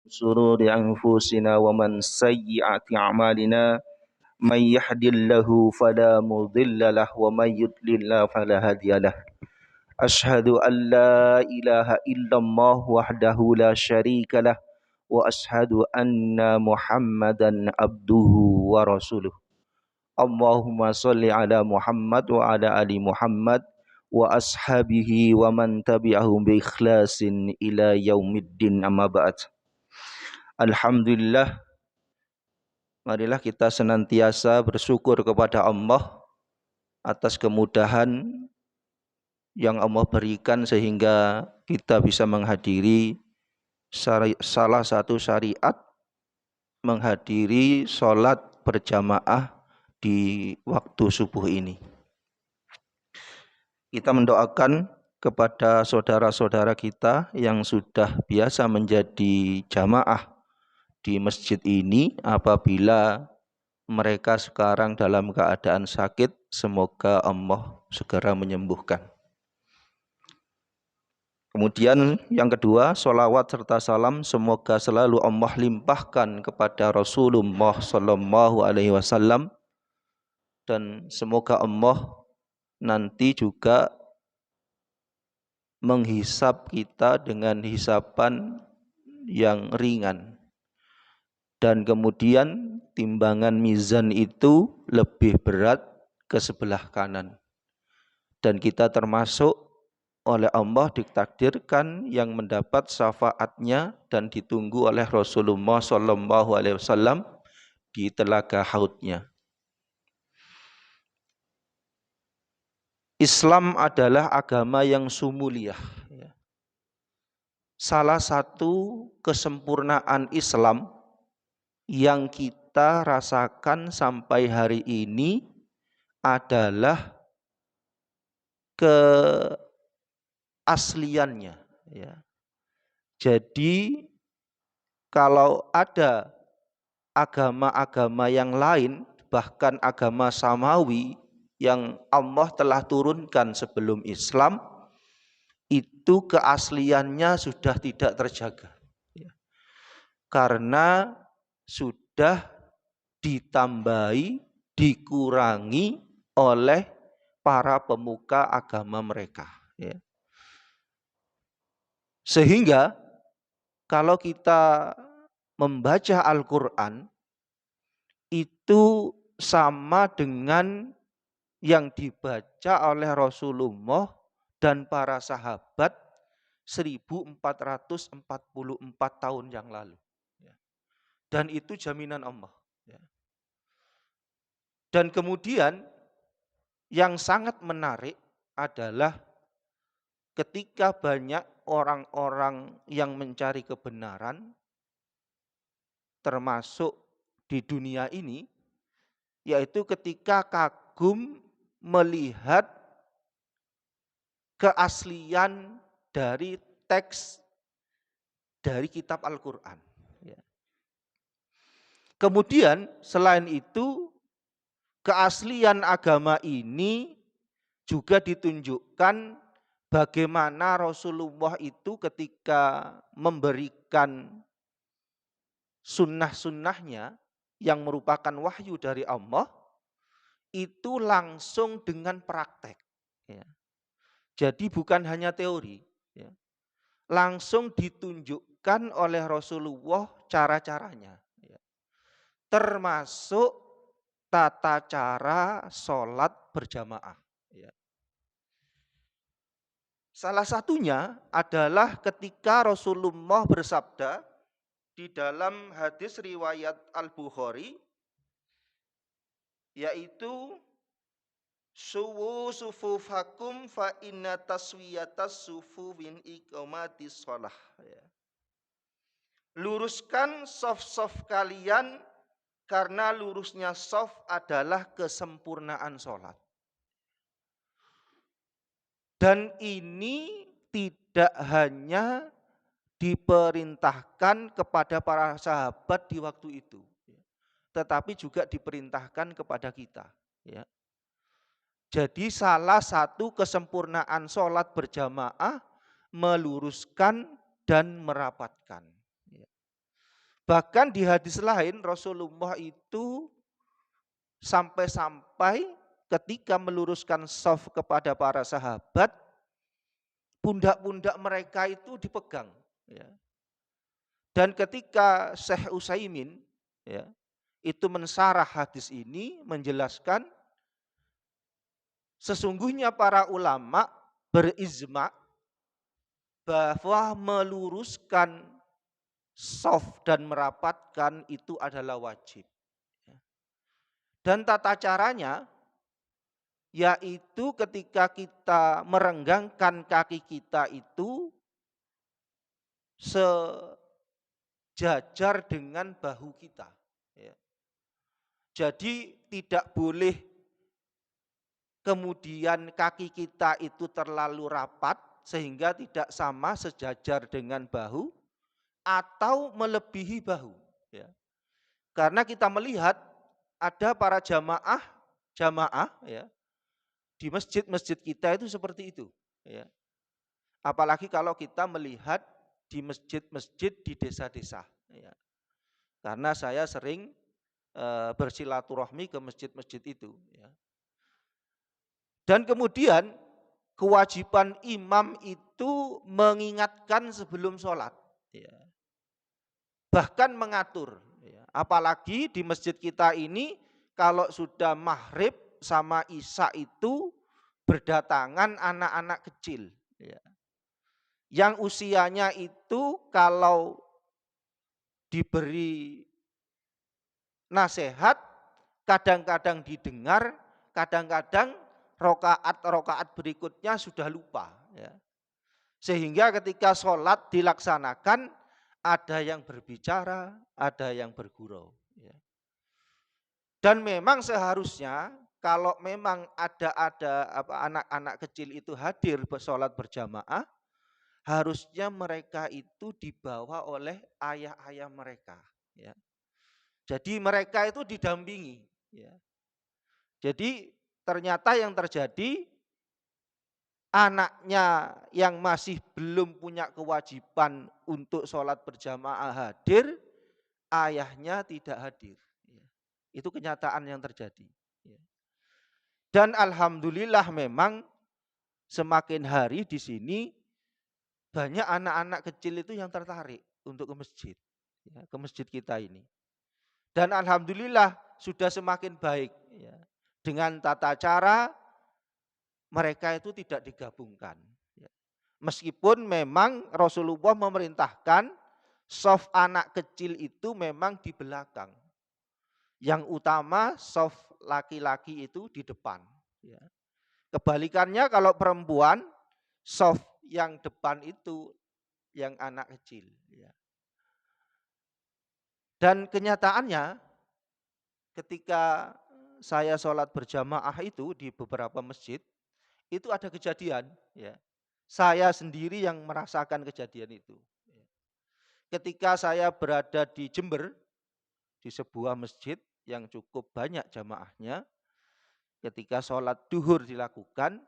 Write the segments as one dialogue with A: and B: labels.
A: شرور أنفسنا ومن سيئات أعمالنا من يهد الله فلا مضل له ومن يضلل فلا هادي له أشهد أن لا إله إلا الله وحده لا شريك له وأشهد أن محمدا عبده ورسوله اللهم صل على محمد وعلى آل محمد وأصحابه ومن تبعهم بإخلاص إلى يوم الدين أما بعد. Alhamdulillah, marilah kita senantiasa bersyukur kepada Allah atas kemudahan yang Allah berikan sehingga kita bisa menghadiri salah satu syariat, menghadiri sholat berjamaah di waktu subuh ini. Kita mendoakan kepada saudara-saudara kita yang sudah biasa menjadi jamaah di masjid ini, apabila mereka sekarang dalam keadaan sakit, semoga Allah segera menyembuhkan. Kemudian yang kedua, sholawat serta salam semoga selalu Allah limpahkan kepada Rasulullah Sallallahu Alaihi Wasallam, dan semoga Allah nanti juga menghisap kita dengan hisapan yang ringan. Dan kemudian timbangan mizan itu lebih berat ke sebelah kanan. Dan kita termasuk oleh Allah ditakdirkan yang mendapat syafaatnya dan ditunggu oleh Rasulullah SAW di telaga haudnya. Islam adalah agama yang sumuliyah. Salah satu kesempurnaan Islam yang kita rasakan sampai hari ini adalah keasliannya. Jadi kalau ada agama-agama yang lain, bahkan agama samawi yang Allah telah turunkan sebelum Islam, itu keasliannya sudah tidak terjaga. Karena sudah ditambahi, dikurangi oleh para pemuka agama mereka. Sehingga kalau kita membaca Al-Quran, itu sama dengan yang dibaca oleh Rasulullah dan para sahabat 1444 tahun yang lalu. Dan itu jaminan Allah. Dan kemudian yang sangat menarik adalah ketika banyak orang-orang yang mencari kebenaran, termasuk di dunia ini, yaitu ketika kagum melihat keaslian dari teks dari kitab Al-Quran. Kemudian selain itu, keaslian agama ini juga ditunjukkan bagaimana Rasulullah itu ketika memberikan sunnah-sunnahnya yang merupakan wahyu dari Allah, itu langsung dengan praktek. Jadi bukan hanya teori. Langsung ditunjukkan oleh Rasulullah cara-caranya. Termasuk tata cara sholat berjamaah. Salah satunya adalah ketika Rasulullah bersabda di dalam hadis riwayat Al-Bukhari, yaitu suwu sufufakum fa inna taswiyatas sufu min iqamatis shalah. Luruskan shaf-shaf kalian, karena lurusnya shaf adalah kesempurnaan sholat. Dan ini tidak hanya diperintahkan kepada para sahabat di waktu itu, tetapi juga diperintahkan kepada kita. Jadi salah satu kesempurnaan sholat berjamaah meluruskan dan merapatkan. Bahkan di hadis lain Rasulullah itu sampai-sampai ketika meluruskan shaf kepada para sahabat, pundak-pundak mereka itu dipegang. Ya. Dan ketika Syekh Utsaimin ya, itu mensarah hadis ini menjelaskan sesungguhnya para ulama berizma bahwa meluruskan shaf dan merapatkan itu adalah wajib. Dan tata caranya yaitu ketika kita merenggangkan kaki kita itu sejajar dengan bahu kita. Ya. Jadi tidak boleh kemudian kaki kita itu terlalu rapat sehingga tidak sama sejajar dengan bahu atau melebihi bahu. Ya. Karena kita melihat ada para jamaah ya, di masjid-masjid kita itu seperti itu. Ya. Apalagi kalau kita melihat di masjid-masjid di desa-desa. Ya. Karena saya sering bersilaturahmi ke masjid-masjid itu. Ya. Dan kemudian kewajiban imam itu mengingatkan sebelum sholat. Ya. Bahkan mengatur. Ya. Apalagi di masjid kita ini kalau sudah maghrib sama isya itu berdatangan anak-anak kecil. Ya. Yang usianya itu kalau diberi nasihat kadang-kadang didengar, kadang-kadang rokaat berikutnya sudah lupa. Ya. Sehingga ketika sholat dilaksanakan ada yang berbicara, ada yang bergurau. Ya. Dan memang seharusnya kalau memang ada anak-anak kecil itu hadir sholat berjamaah, harusnya mereka itu dibawa oleh ayah-ayah mereka. Ya. Jadi mereka itu didampingi. Ya. Jadi ternyata yang terjadi anaknya yang masih belum punya kewajiban untuk sholat berjamaah hadir, ayahnya tidak hadir. Ya. Itu kenyataan yang terjadi. Ya. Dan alhamdulillah memang semakin hari di sini banyak anak-anak kecil itu yang tertarik untuk ke masjid. Ya, ke masjid kita ini. Dan alhamdulillah sudah semakin baik. Ya. Dengan tata cara mereka itu tidak digabungkan. Ya. Meskipun memang Rasulullah memerintahkan shaf anak kecil itu memang di belakang. Yang utama shaf laki-laki itu di depan. Ya. Kebalikannya kalau perempuan shaf yang depan itu yang anak kecil. Ya. Dan kenyataannya ketika saya sholat berjamaah itu di beberapa masjid, itu ada kejadian. Ya. Saya sendiri yang merasakan kejadian itu. Ketika saya berada di Jember, di sebuah masjid yang cukup banyak jamaahnya, ketika sholat duhur dilakukan,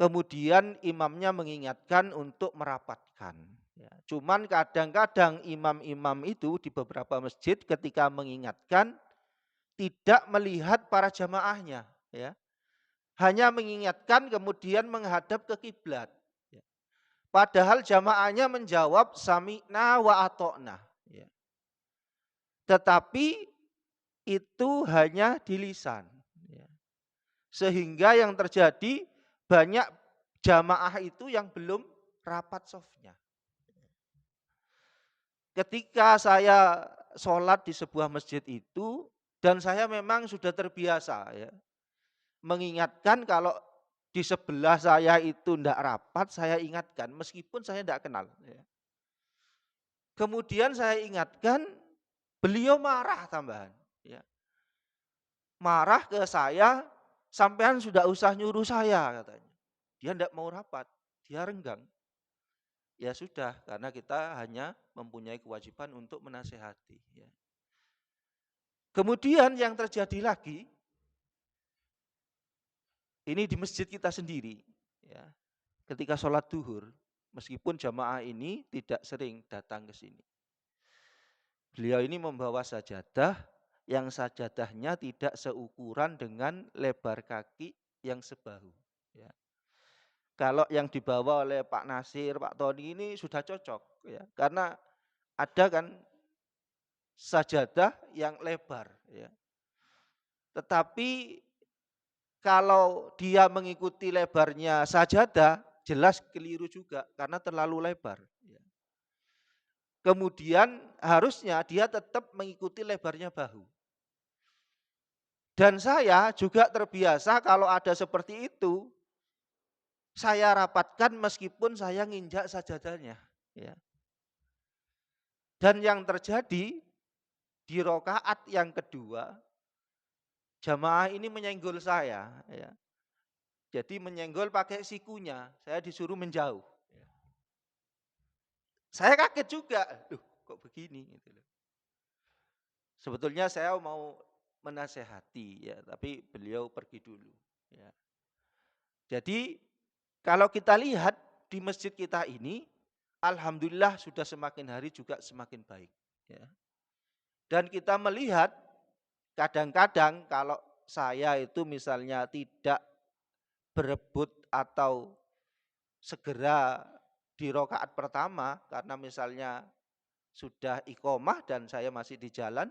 A: kemudian imamnya mengingatkan untuk merapatkan. Ya, cuman kadang-kadang imam-imam itu di beberapa masjid ketika mengingatkan tidak melihat para jamaahnya. Ya. Hanya mengingatkan kemudian menghadap ke kiblat. Ya. Padahal jamaahnya menjawab sami'na wa ato'na. Ya. Tetapi itu hanya di lisan. Ya. Sehingga yang terjadi banyak jamaah itu yang belum rapat softnya. Ketika saya sholat di sebuah masjid itu, dan saya memang sudah terbiasa ya, mengingatkan kalau di sebelah saya itu tidak rapat, saya ingatkan meskipun saya tidak kenal. Ya. Kemudian saya ingatkan, beliau marah tambahan. Ya. Marah ke saya, sampean sudah usah nyuruh saya katanya. Dia tidak mau rapat, dia renggang. Ya sudah, karena kita hanya mempunyai kewajiban untuk menasehati. Ya. Kemudian yang terjadi lagi, ini di masjid kita sendiri, ya, ketika sholat duhur,
B: Meskipun jamaah ini tidak sering datang ke sini. Beliau ini membawa sajadah yang sajadahnya tidak seukuran dengan lebar kaki yang sebahu. Ya. Kalau yang dibawa oleh Pak Nasir, Pak Tony ini sudah cocok, ya, karena ada kan sajadah yang lebar. Ya. Tetapi kalau dia mengikuti lebarnya sajadah, jelas keliru juga karena terlalu lebar. Ya. Kemudian harusnya dia tetap mengikuti lebarnya bahu. Dan saya juga terbiasa kalau ada seperti itu, saya rapatkan meskipun saya nginjak sajadahnya. Ya. Dan yang terjadi di rokaat yang kedua, jamaah ini menyenggol saya. Ya. Jadi menyenggol pakai sikunya, saya disuruh menjauh. Ya. Saya kaget juga, loh kok begini? Gitu loh. Sebetulnya saya mau menasehati, ya, tapi beliau pergi dulu. Ya. Jadi kalau kita lihat di masjid kita ini, alhamdulillah sudah semakin hari juga semakin baik. Ya. Dan kita melihat kadang-kadang kalau saya itu misalnya tidak berebut atau segera di rokaat pertama karena misalnya sudah iqomah dan saya masih di jalan,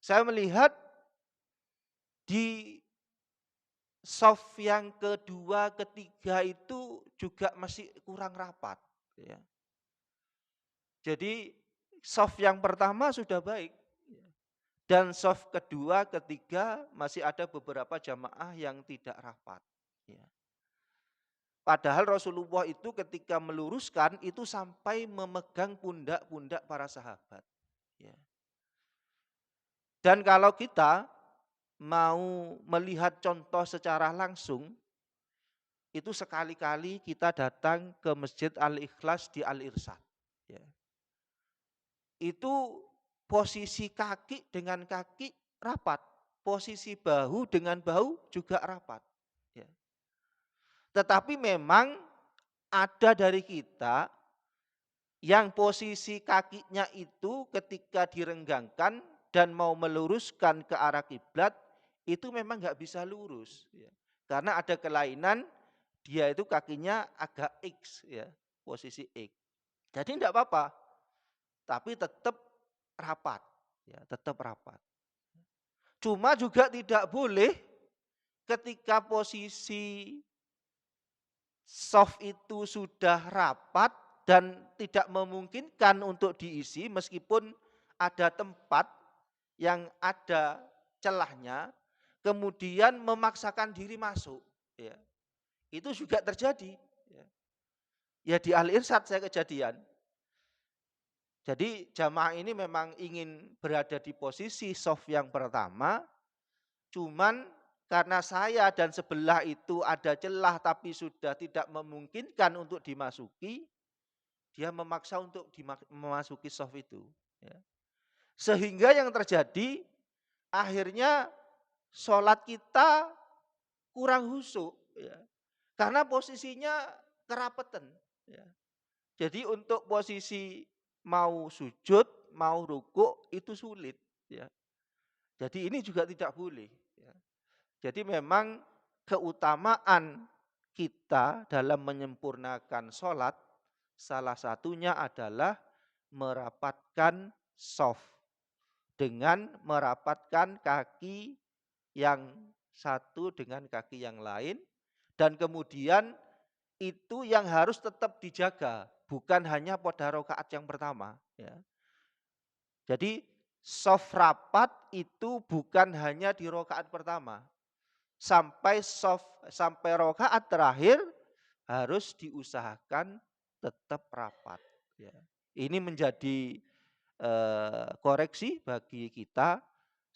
B: saya melihat di soft yang kedua, ketiga itu juga masih kurang rapat. Ya. Jadi soft yang pertama sudah baik. Dan soft kedua, ketiga masih ada beberapa jamaah yang tidak rapat. Ya. Padahal Rasulullah itu ketika meluruskan itu sampai memegang pundak-pundak para sahabat. Ya. Dan kalau kita mau melihat contoh secara langsung, itu sekali-kali kita datang ke Masjid Al-Ikhlas di Al-Irsyad. Ya. Itu posisi kaki dengan kaki rapat. Posisi bahu dengan bahu juga rapat. Ya. Tetapi memang ada dari kita yang posisi kakinya itu ketika direnggangkan dan mau meluruskan ke arah kiblat itu memang nggak bisa lurus. Ya. Karena ada kelainan dia itu kakinya agak X, ya, posisi X. Jadi tidak apa-apa, tapi tetap rapat, ya, tetap rapat. Cuma juga tidak boleh ketika posisi soft itu sudah rapat dan tidak memungkinkan untuk diisi meskipun ada tempat yang ada celahnya, kemudian memaksakan diri masuk. Ya. Itu juga terjadi. Ya, ya di Al-Irsyad saya kejadian. Jadi jamaah ini memang ingin berada di posisi soft yang pertama, cuman karena saya dan sebelah itu ada celah tapi sudah tidak memungkinkan untuk dimasuki, dia memaksa untuk memasuki soft itu. Ya. Sehingga yang terjadi akhirnya sholat kita kurang husuk. Ya. Karena posisinya kerapetan. Ya. Jadi untuk posisi mau sujud, mau rukuk itu sulit. Ya. Jadi ini juga tidak boleh. Ya. Jadi memang keutamaan kita dalam menyempurnakan sholat, salah satunya adalah merapatkan soft dengan merapatkan kaki yang satu dengan kaki yang lain dan kemudian itu yang harus tetap dijaga, bukan hanya pada rakaat yang pertama. Ya. Jadi soft rapat itu bukan hanya di rakaat pertama, sampai rakaat terakhir harus diusahakan tetap rapat. Ya. Ini menjadi koreksi bagi kita.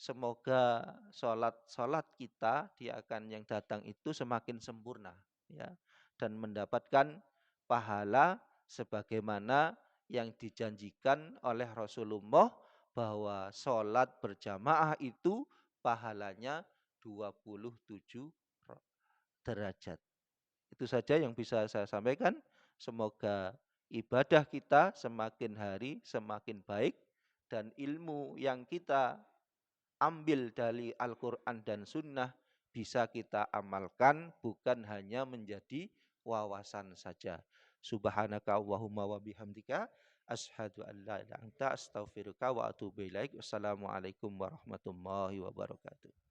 B: Semoga sholat kita yang datang itu semakin sempurna, ya, dan mendapatkan pahala sebagaimana yang dijanjikan oleh Rasulullah bahwa sholat berjamaah itu pahalanya 27 derajat. Itu saja yang bisa saya sampaikan. Semoga ibadah kita semakin hari semakin baik dan ilmu yang kita ambil dari Al-Quran dan Sunnah bisa kita amalkan, bukan hanya menjadi wawasan saja. Subhanaka Allahumma wa bihamdika asyhadu an la ilaha illa anta astaghfiruka wa atubu ilaik. Wassalamualaikum warahmatullahi wabarakatuh.